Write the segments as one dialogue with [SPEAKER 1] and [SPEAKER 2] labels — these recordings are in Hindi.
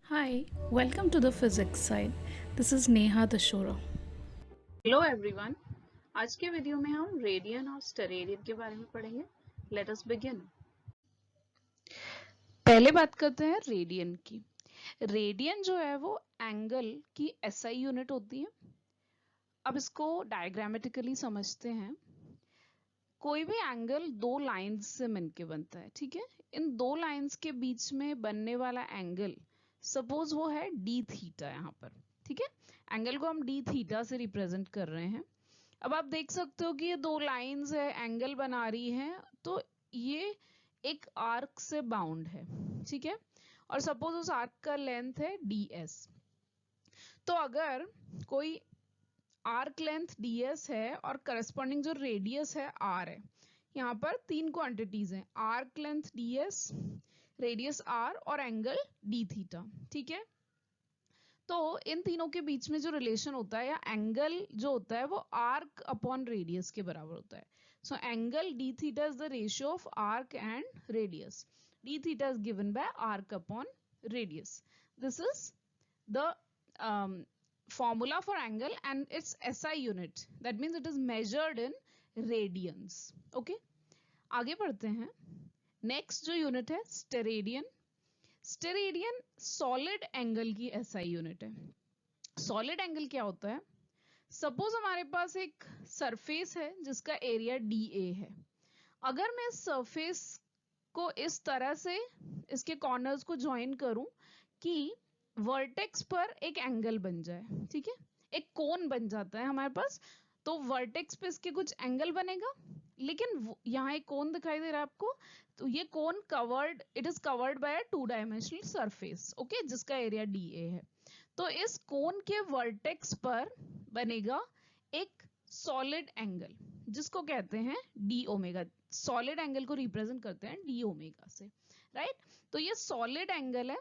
[SPEAKER 1] Hi, welcome to the physics side. This is Neha Dashora.
[SPEAKER 2] Hello everyone. आज के वीडियो में हम रेडियन और स्टेरेडियन के बारे में पढ़ेंगे। Let us begin. पहले बात करते हैं रेडियन की। रेडियन जो है वो एंगल की एसआई यूनिट होती है। अब इसको डायग्रामेटिकली समझते हैं। कोई भी एंगल दो लाइंस से मिलके बनता है, ठीक है। इन दो लाइंस के बीच में बनने वाला एंगल सपोज वो है डी थीटा यहाँ पर, ठीक है। एंगल को हम डी थीटा से रिप्रेजेंट कर रहे हैं। अब आप देख सकते हो कि ये दो लाइंस है, एंगल बना रही हैं, तो ये एक आर्क से बाउंड है, ठीक है। और सपोज उस आर्क का लेंथ है ds। तो अगर कोई आर्क लेंथ ds है और करस्पॉन्डिंग जो रेडियस है r है, यहाँ पर तीन क्वांटिटीज हैं, arc length ds, radius r और एंगल d थीटा, ठीक है। तो इन तीनों के बीच में जो रिलेशन होता है या एंगल जो होता है वो आर्क अपॉन रेडियस के बराबर होता है। So angle D theta is the ratio of arc and radius. D theta is given by arc upon radius. This is the formula for angle and its SI unit. That means it is measured in radians. Okay, आगे बढ़ते हैं। नेक्स्ट जो यूनिट है स्टेरेडियन। स्टेरेडियन सॉलिड एंगल की एसआई यूनिट है। सॉलिड एंगल क्या होता है? सपोज हमारे पास एक सरफेस है जिसका एरिया DA है। अगर मैं सरफेस को इस तरह से इसके कॉर्नर्स को ज्वाइन करूं कि वर्टेक्स पर एक एंगल बन जाए, ठीक है, एक कोन बन जाता है हमारे पास। तो वर्टेक्स पे इसके कुछ एंगल बनेगा, लेकिन यहाँ एक कोन दिखाई दे रहा है आपको, तो ये cone covered, it is covered by a two dimensional surface, okay, जिसका एरिया DA है। तो इस कोन के वर्टेक्स पर बनेगा एक सॉलिड एंगल जिसको कहते हैं डी ओमेगा। सॉलिड एंगल को रिप्रेजेंट करते हैं डी ओमेगा से, राइट। तो ये सॉलिड एंगल है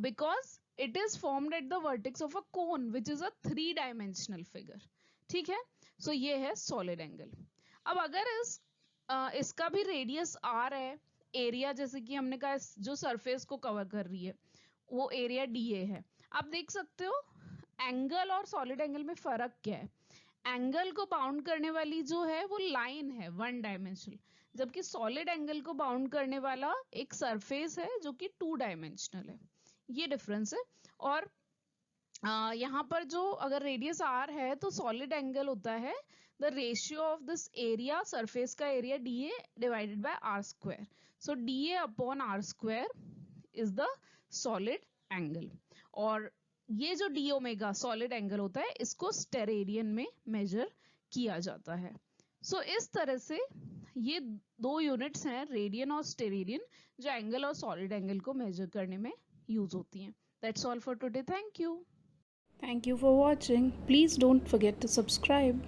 [SPEAKER 2] because it is formed at the vertex of a cone which is a three dimensional figure, ठीक है। सो ये है सॉलिड एंगल। अब अगर इसका भी रेडियस r है, एरिया जैसे कि हमने कहा जो सरफेस को कवर कर रही है वो एरिया DA है। आप देख सकते हो एंगल और सॉलिड एंगल में फर्क क्या है। एंगल को बाउंड करने वाली जो है वो लाइन है वन डायमेंशनल, जबकि सॉलिड एंगल को बाउंड करने वाला एक सरफेस है जो कि टू डायमेंशनल है। ये डिफरेंस है। और यहाँ पर जो अगर रेडियस r है तो सॉलिड एंगल होता है the ratio of this area, surface का area DA divided by r square. So DA upon r square is the solid angle. और ये जो डी ओमेगा सॉलिड एंगल होता है इसको स्टेरेडियन में मेजर किया जाता है। सो इस तरह से ये दो यूनिट्स हैं, रेडियन और स्टेरेडियन, जो एंगल और सॉलिड एंगल को मेजर करने में यूज होती हैं। That's all for today. Thank you.
[SPEAKER 1] Thank you for watching. Please don't forget to subscribe.